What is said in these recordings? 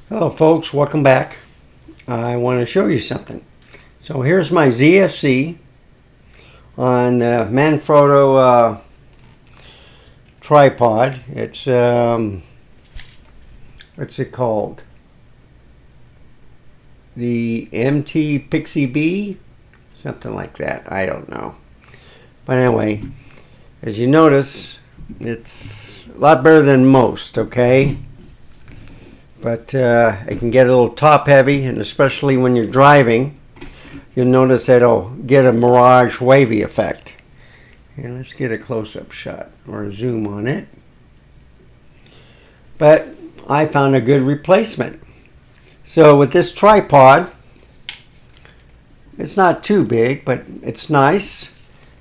Hello folks, welcome back. I want to show you something. So here's my ZFC on the Manfrotto tripod. It's what's it called? The MT Pixie B? Something like that. I don't know. But anyway, as you notice, it's a lot better than most, okay? But it can get a little top heavy, and especially when you're driving, you'll notice that it'll get a mirage wavy effect. And let's get a close-up shot or a zoom on it. But I found a good replacement. So with this tripod, it's not too big, but it's nice.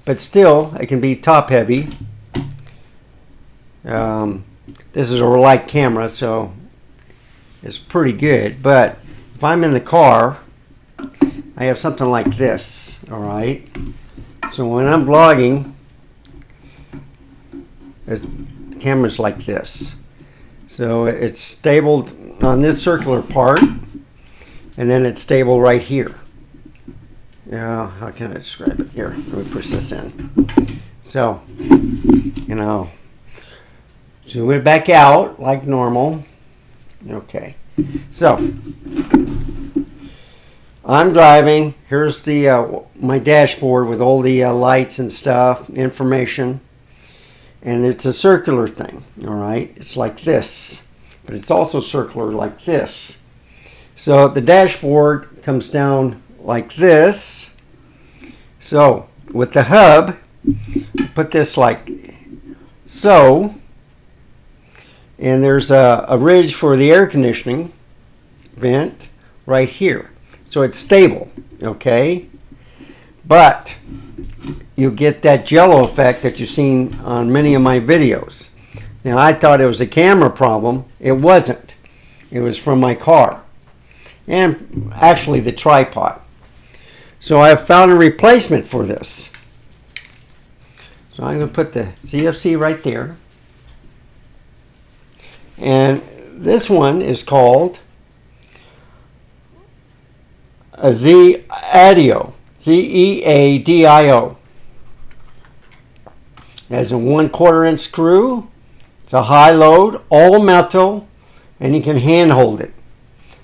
But still, it can be top heavy. This is a light camera, so it's pretty good. But if I'm in the car, I have something like this, all right? So when I'm vlogging, the camera's like this. So it's stable on this circular part, and then it's stable right here. How can I describe it? Here, let me push this in. So, zoom it back out like normal. Okay, so I'm driving. Here's the my dashboard with all the lights and stuff, information, and it's a circular thing. All right, it's like this, but it's also circular like this. So the dashboard comes down like this. So with the hub, put this like so. And there's a ridge for the air conditioning vent right here. So it's stable, okay? But you get that jello effect that you've seen on many of my videos. Now I thought it was a camera problem. It wasn't. It was from my car. And actually the tripod. So I've found a replacement for this. So I'm going to put the ZFC right there. And this one is called a Zeadio, Zeadio. It has a 1/4 inch screw. It's a high load, all metal, and you can hand hold it.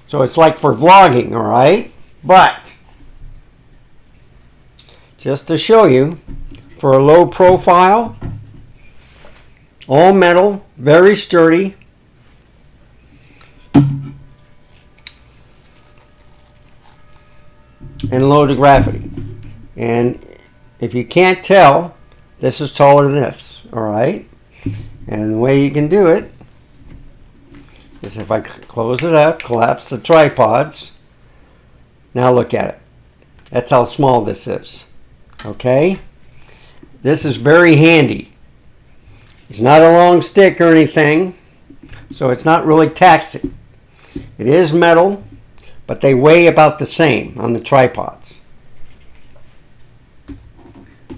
So it's like for vlogging, all right? But just to show you, for a low profile, all metal, very sturdy. And low to gravity. And if you can't tell, this is taller than this, all right? And the way you can do it is if I close it up, collapse the tripods. Now look at it. That's how small this is, okay? This is very handy. It's not a long stick or anything, so it's not really taxing. It is metal, but they weigh about the same on the tripods.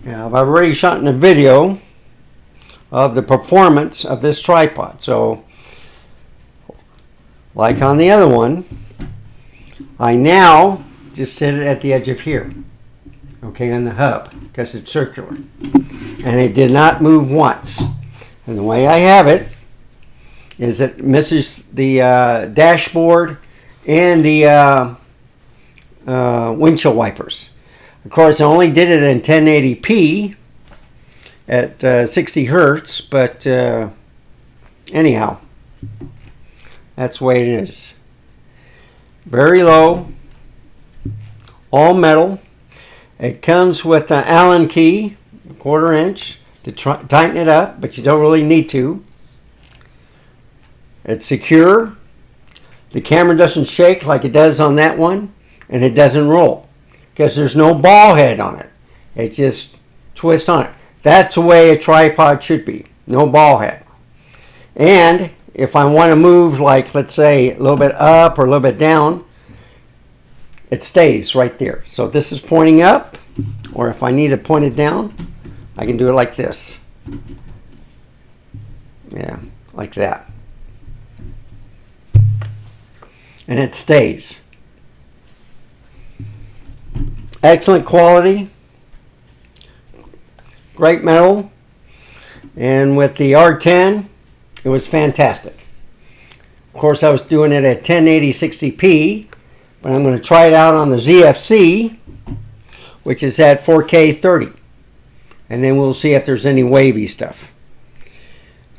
Now, I've already shot in a video of the performance of this tripod. So, like on the other one, I now just set it at the edge of here. Okay, on the hub, because it's circular. And it did not move once. And the way I have it is it misses the dashboard and the windshield wipers. Of course, I only did it in 1080p at 60 hertz, but anyhow, that's the way it is. Very low, all metal. It comes with an Allen key, 1/4 inch, to tighten it up, but you don't really need to. It's secure. The camera doesn't shake like it does on that one, and it doesn't roll because there's no ball head on it. It just twists on it. That's the way a tripod should be, no ball head. And if I want to move, like let's say a little bit up or a little bit down, it stays right there. So if this is pointing up, or if I need to point it down, I can do it like this. Yeah, like that. and it stays. Excellent quality, great metal, and with the R10 it was fantastic. Of course I was doing it at 1080 60p, but I'm going to try it out on the ZFC, which is at 4K 30, and then we'll see if there's any wavy stuff.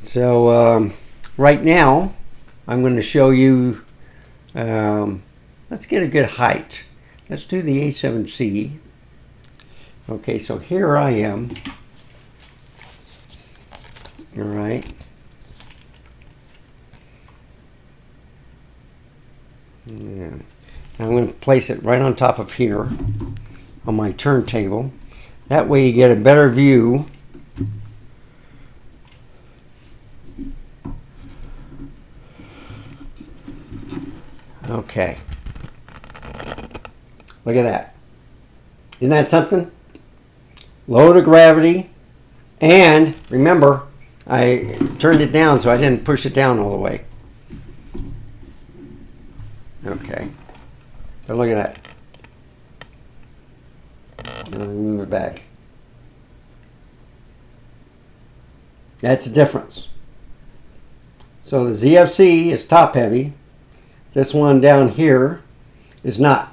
So right now I'm going to show you, let's get a good height. Let's do the A7C. Okay, so here I am. All right. Yeah. I'm going to place it right on top of here on my turntable. That way you get a better view. Okay. Look at that. Isn't that something? Low to gravity. And remember, I turned it down so I didn't push it down all the way. Okay. But look at that. Let me move it back. That's the difference. So the ZFC is top heavy. This one down here is not.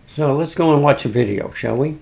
So let's go and watch a video, shall we?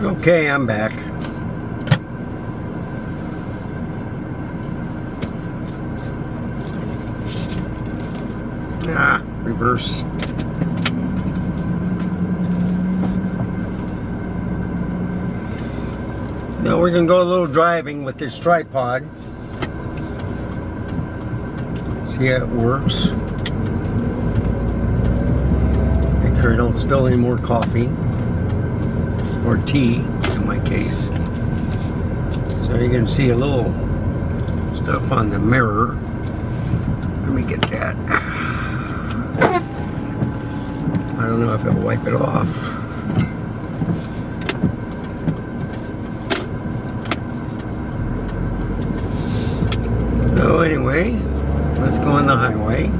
Okay, I'm back. Reverse. Now we're going to go a little driving with this tripod. See how it works. Make sure I don't spill any more coffee. Or tea, in my case. So you're going to see a little stuff on the mirror. Let me get that. I don't know if I'll wipe it off. So anyway, let's go on the highway.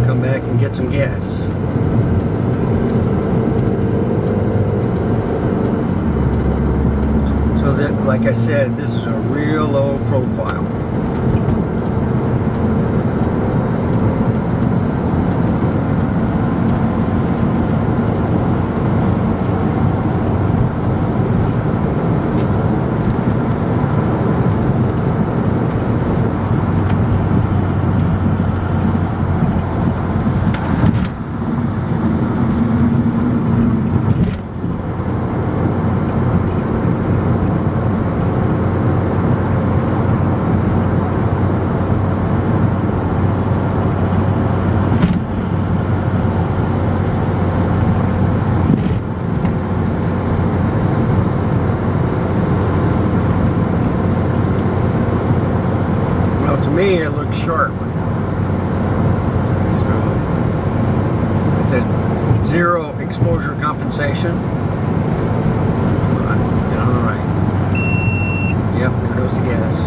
Come back and get some gas. So that, like I said, this is a real low profile. To me, it looks sharp. So it's a zero exposure compensation. Get on the right. Yep, there goes the gas.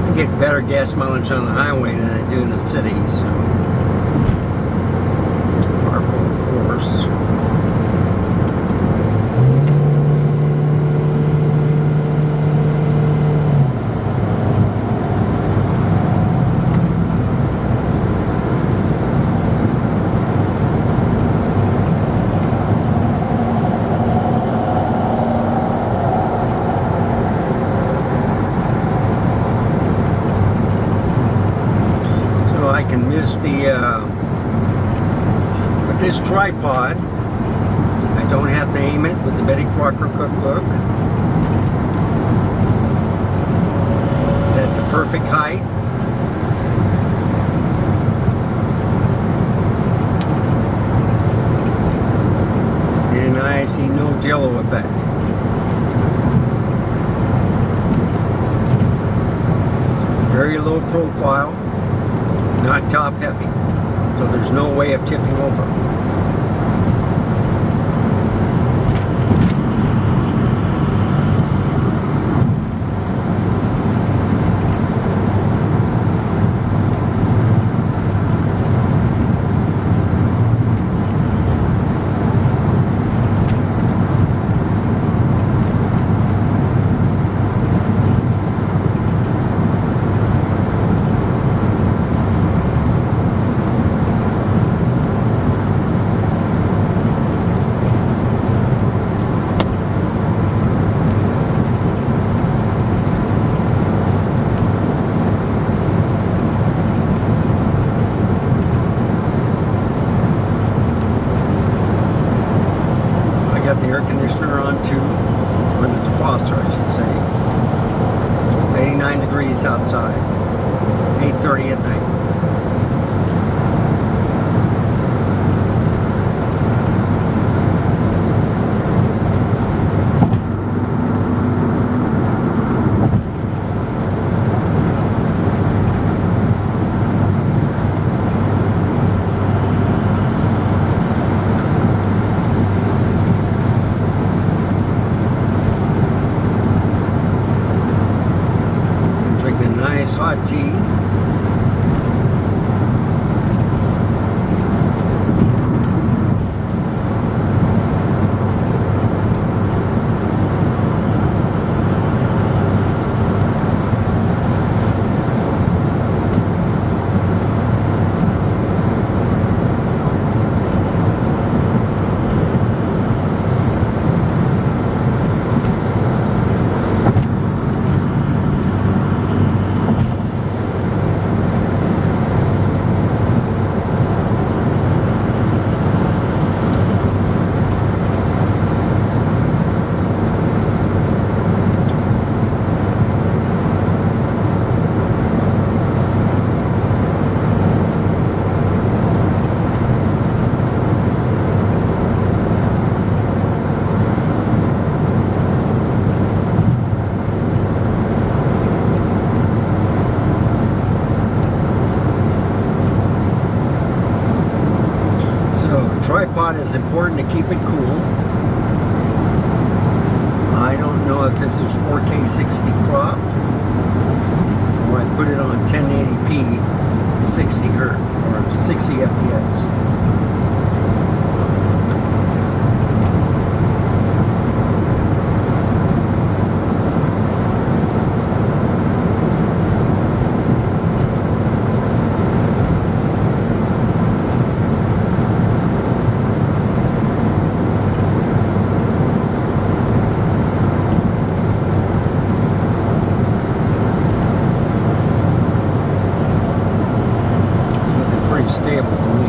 I get better gas mileage on the highway than I do in the city. So, powerful, of course. use with this tripod. I don't have to aim it with the Betty Crocker cookbook. It's at the perfect height. And I see no jello effect. Very low profile, not top heavy, so there's no way of tipping over. The air conditioner on too, or the defroster I should say. It's 89 degrees outside, 8:30 at night. Drinking nice hot tea. Tripod is important to keep it cool. I don't know if this is 4K 60 crop or I put it on 1080p 60 Hz or 60 FPS. Stable to me.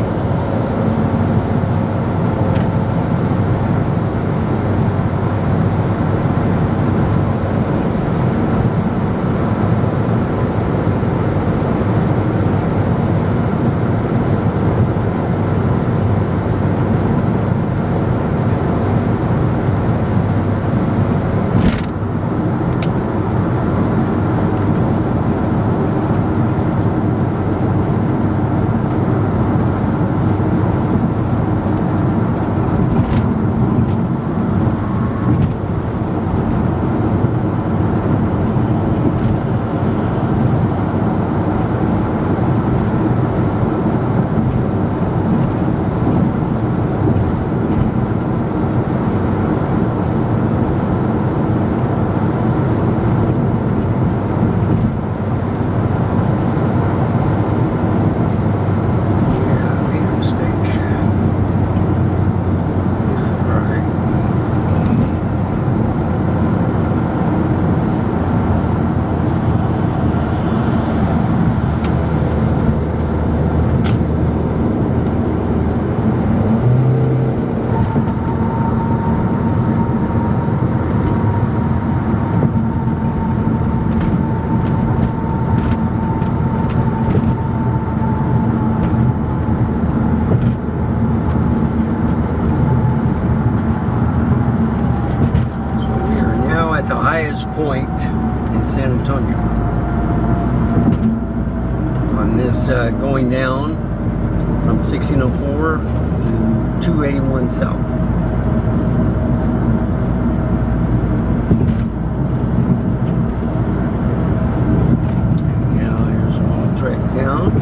in San Antonio. On this going down from 1604 to 281 South. And now here's a little trek down.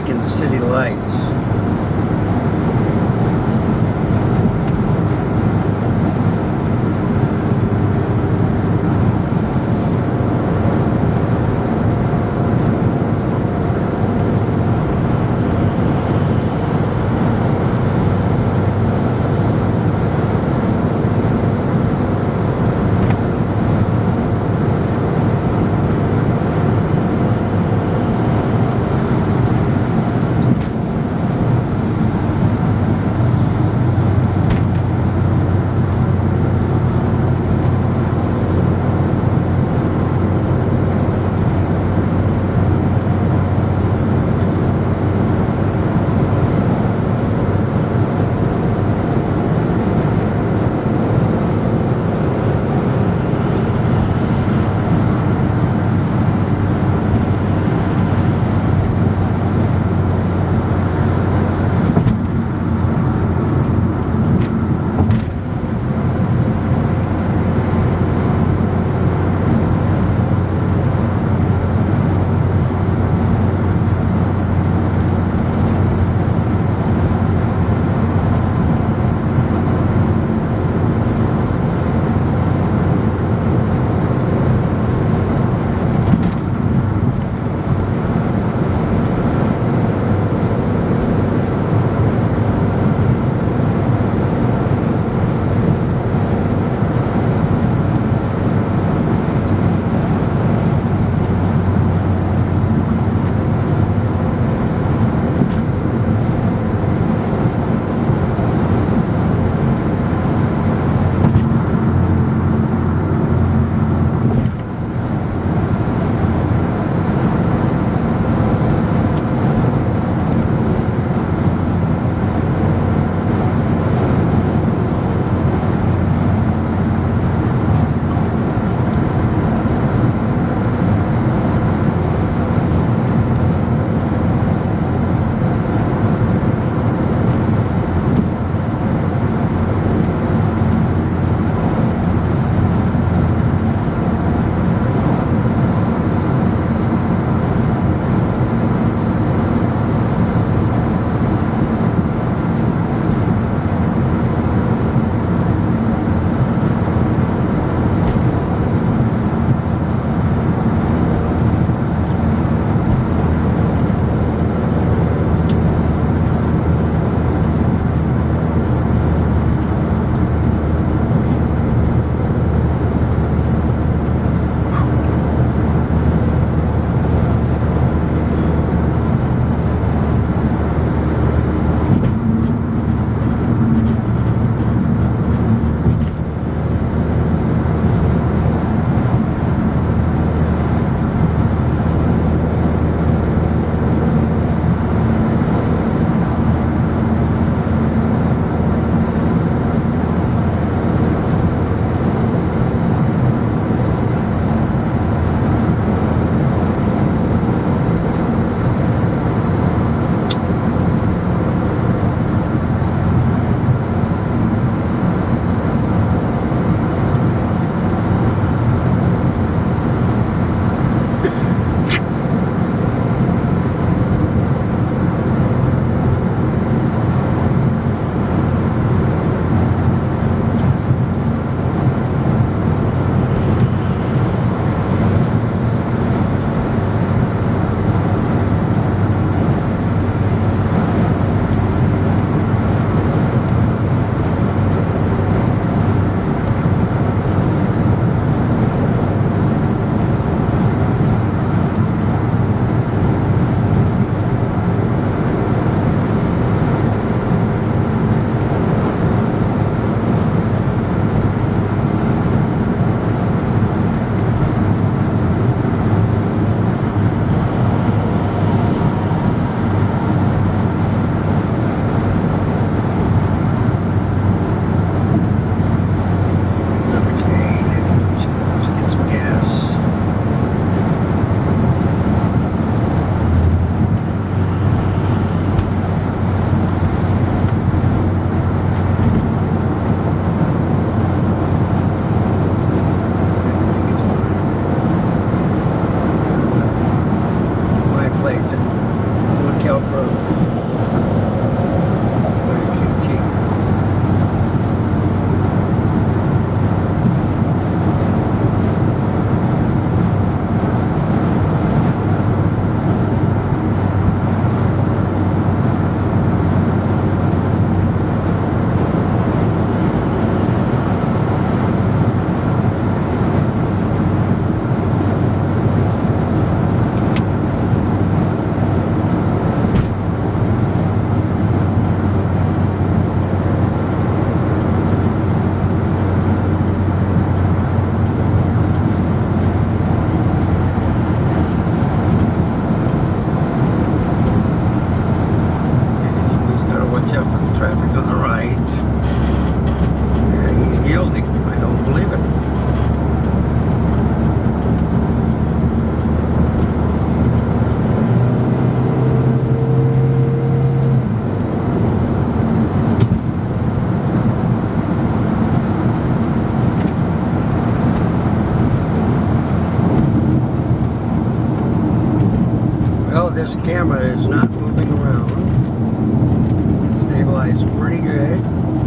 like in the city lights. Club Road. QT. Watch out for the traffic on the right. Yeah, he's yielding. I don't believe it. Well, this camera is not moving around. Stabilized pretty good.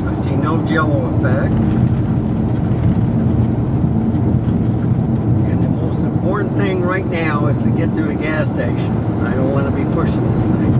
I see no jello effect. And the most important thing right now is to get to the gas station. I don't want to be pushing this thing.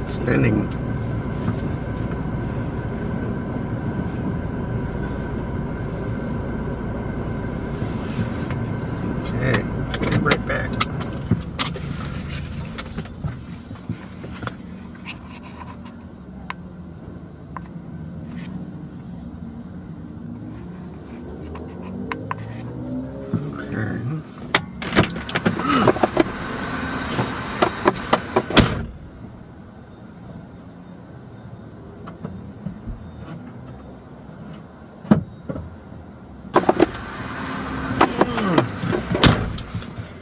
Outstanding. Okay, be right back. Okay.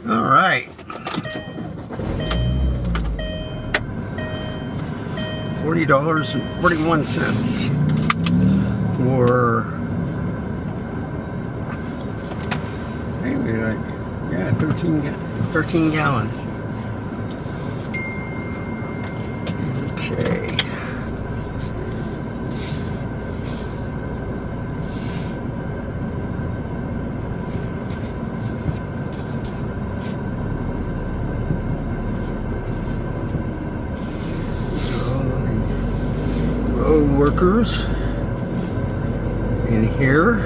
All right. $40.41 for maybe like 13 gallons. Okay. Road workers in here.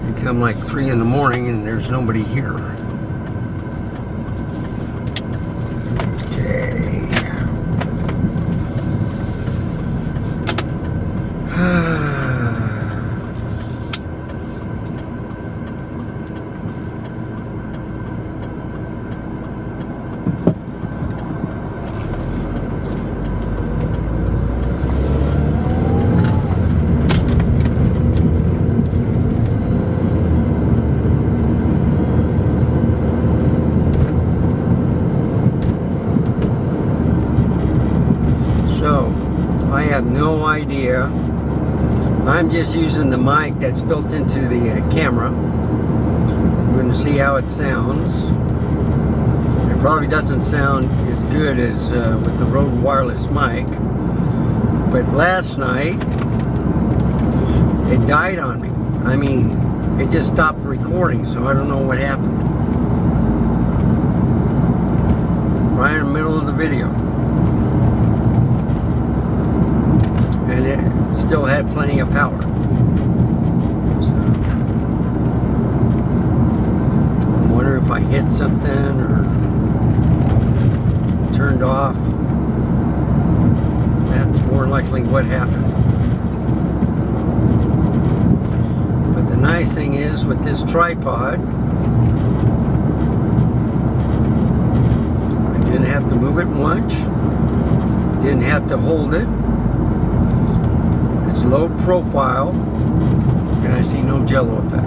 They come like 3 in the morning and there's nobody here. Okay. have no idea. I'm just using the mic that's built into the camera. I'm going to see how it sounds. It probably doesn't sound as good as with the Rode wireless mic. But last night, it died on me. I mean, it just stopped recording, so I don't know what happened. Right in the middle of the video. And it still had plenty of power. So, I wonder if I hit something or turned off. That's more likely what happened. But the nice thing is with this tripod, I didn't have to move it much. Didn't have to hold it. It's low profile, and I see no jello effect.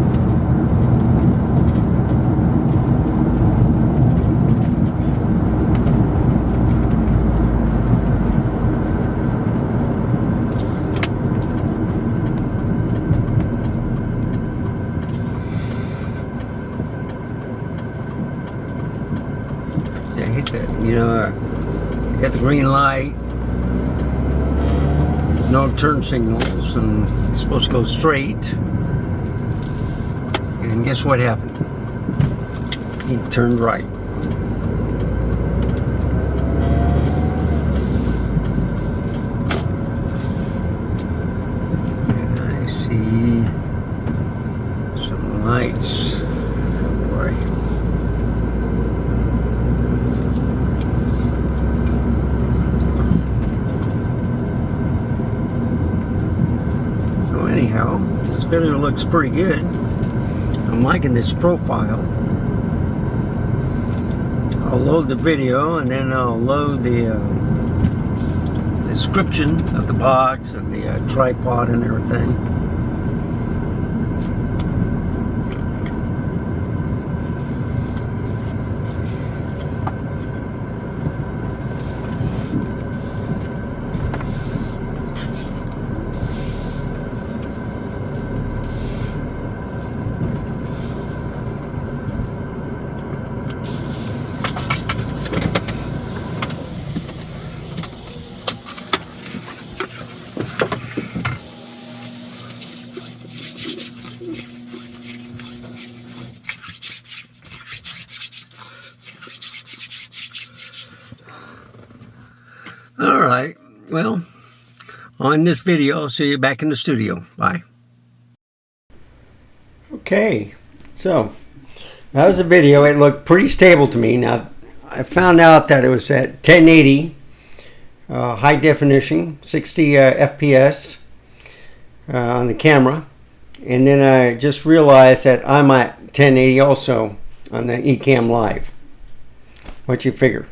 I hate that, you know, I got the green light. No turn signals, and it's supposed to go straight. And guess what happened? He turned right. And I see some lights. Oh boy. Anyhow, this video looks pretty good. I'm liking this profile. I'll load the video and then I'll load the description of the box and the tripod and everything. All right, well, on this video, I'll see you back in the studio. Bye. Okay, so that was the video. It looked pretty stable to me. Now, I found out that it was at 1080, high definition, 60 FPS on the camera. And then I just realized that I'm at 1080 also on the Ecamm Live. What you figure?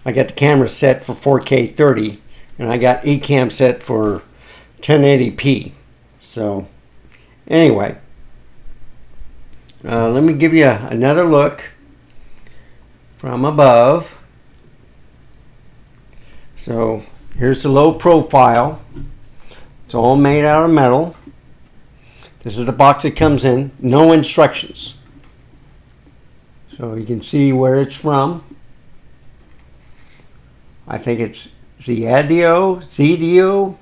I got the camera set for 4K 30, and I got Ecamm set for 1080p. So, anyway, let me give you another look from above. So, here's the low profile. It's all made out of metal. This is the box it comes in. No instructions. So, you can see where it's from. I think it's Zeadio.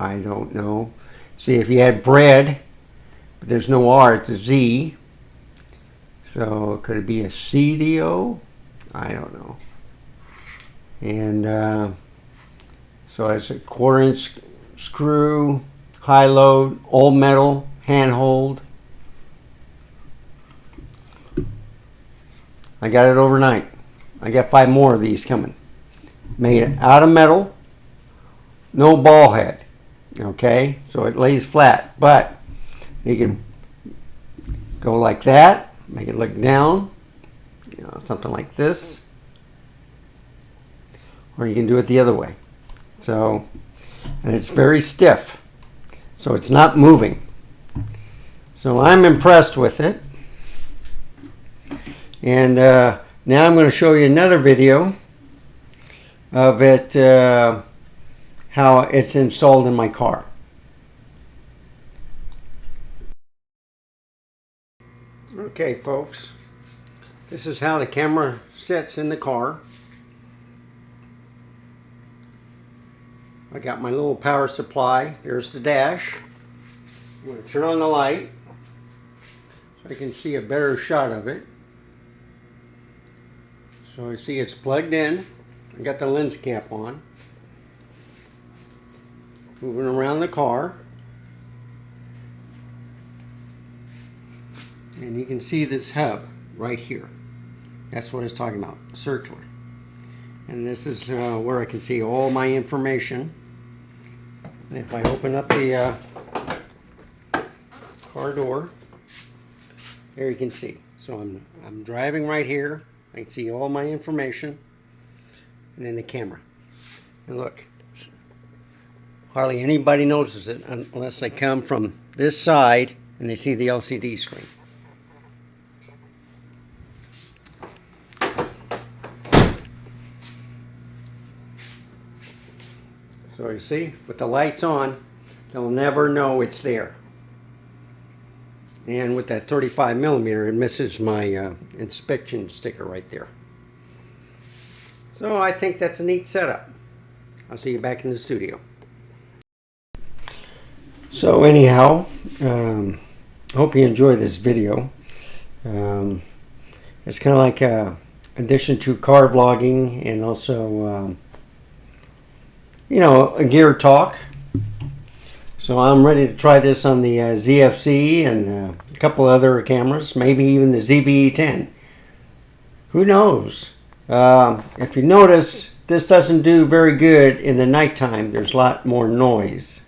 I don't know. See, if you had bread, but there's no R, it's a Z. So could it be a Zeadio? I don't know. And so it's a 1/4-inch screw, high load, all metal, handhold. I got it overnight. I got 5 more of these coming. Made out of metal, no ball head, okay, so it lays flat, but you can go like that, make it look down, you know, something like this, or you can do it the other way. So, and it's very stiff, so it's not moving. So I'm impressed with it. And now I'm going to show you another video of it how it's installed in my car. Okay, folks, this is how the camera sits in the car. I got my little power supply. Here's the dash. I'm going to turn on the light so I can see a better shot of it. So I see it's plugged in. I got the lens cap on. Moving around the car. And you can see this hub right here. That's what it's talking about, circular. And this is where I can see all my information. And if I open up the car door, there you can see. So I'm driving right here. I can see all my information. And then the camera. And look, hardly anybody notices it unless they come from this side and they see the LCD screen. So you see, with the lights on, they'll never know it's there. And with that 35mm, it misses my inspection sticker right there. So I think that's a neat setup. I'll see you back in the studio. So anyhow, hope you enjoy this video. It's kind of like a addition to car vlogging and also you know, a gear talk. So I'm ready to try this on the ZFC and a couple other cameras, maybe even the ZBE10. Who knows? If you notice, this doesn't do very good in the nighttime. There's a lot more noise.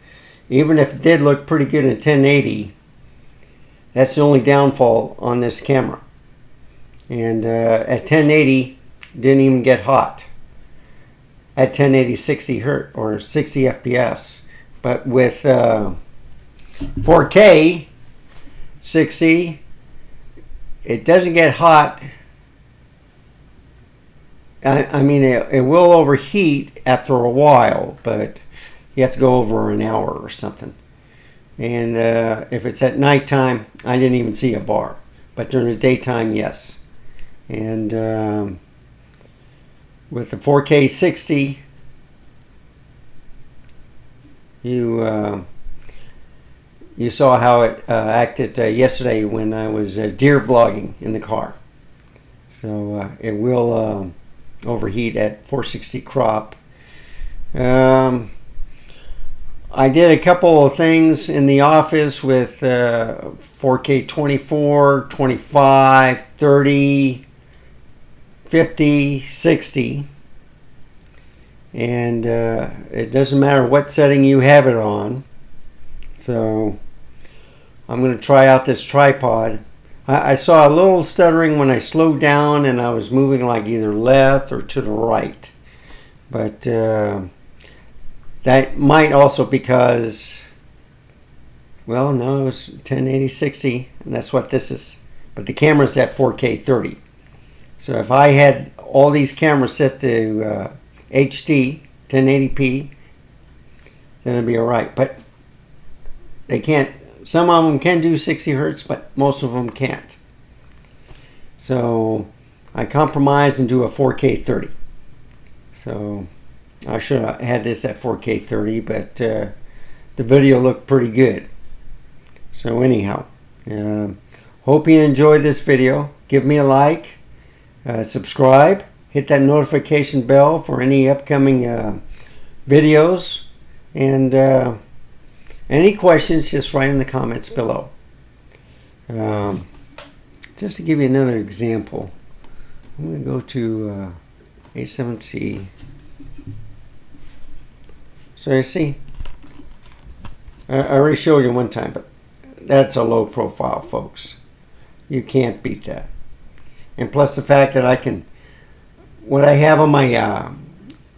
Even if it did look pretty good in 1080, that's the only downfall on this camera. And at 1080, didn't even get hot. At 1080 60 hertz or 60 FPS, but with 4K 60, it doesn't get hot. I mean, it will overheat after a while, but you have to go over an hour or something. And if it's at nighttime, I didn't even see a bar, but during the daytime, yes. And with the 4K 60, you saw how it acted yesterday when I was deer vlogging in the car. So it will overheat at 460 crop. I did a couple of things in the office with 4K 24, 25, 30, 50, 60, and it doesn't matter what setting you have it on. So I'm going to try out this tripod. I saw a little stuttering when I slowed down and I was moving like either left or to the right, but that might also because, well, no, it was 1080 60 and that's what this is, but the camera's at 4K 30. So if I had all these cameras set to HD 1080p, then it'd be all right. But they can't. Some of them can do 60 hertz, but most of them can't. So I compromised and do a 4K 30. So I should have had this at 4K 30, but the video looked pretty good. So anyhow, hope you enjoyed this video. Give me a like. Subscribe, hit that notification bell for any upcoming videos, and any questions, just write in the comments below. Just to give you another example, I'm going to go to A7C. So you see, I already showed you one time, but that's a low profile, folks. You can't beat that. And plus the fact that I can, what I have on my,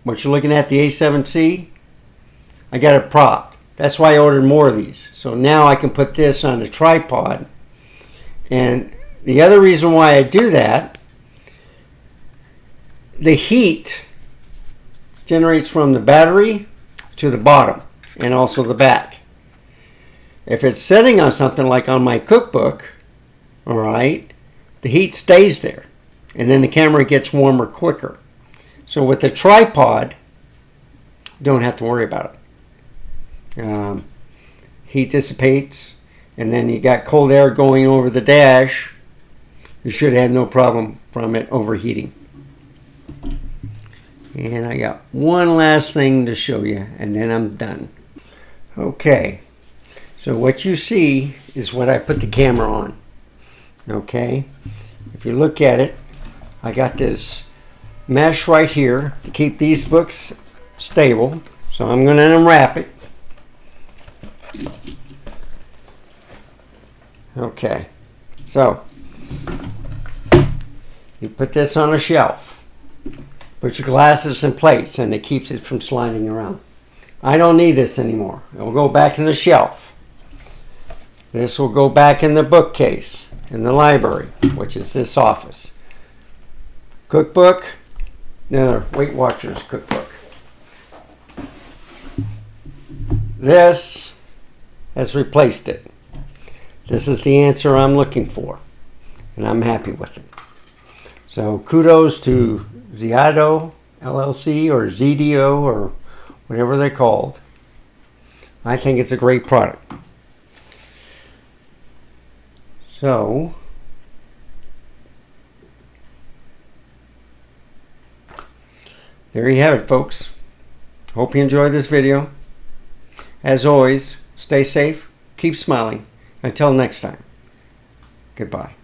what you're looking at, the A7C, I got it propped. That's why I ordered more of these. So now I can put this on a tripod. And the other reason why I do that, the heat generates from the battery to the bottom and also the back. If it's sitting on something like on my cookbook, all right, the heat stays there, and then the camera gets warmer quicker. So with the tripod, you don't have to worry about it. Heat dissipates, and then you got cold air going over the dash. You should have no problem from it overheating. And I got one last thing to show you, and then I'm done. Okay, so what you see is what I put the camera on. Okay, if you look at it, I got this mesh right here to keep these books stable. So I'm going to unwrap it. Okay, so you put this on a shelf. Put your glasses and plates, and it keeps it from sliding around. I don't need this anymore. It will go back in the shelf. This will go back in the bookcase in the library, which is this office. Cookbook, another Weight Watchers cookbook. This has replaced it. This is the answer I'm looking for, and I'm happy with it. So kudos to Zeadio LLC or Zeadio or whatever they're called. I think it's a great product. So there you have it, folks. Hope you enjoyed this video. As always, stay safe, keep smiling. Until next time, goodbye.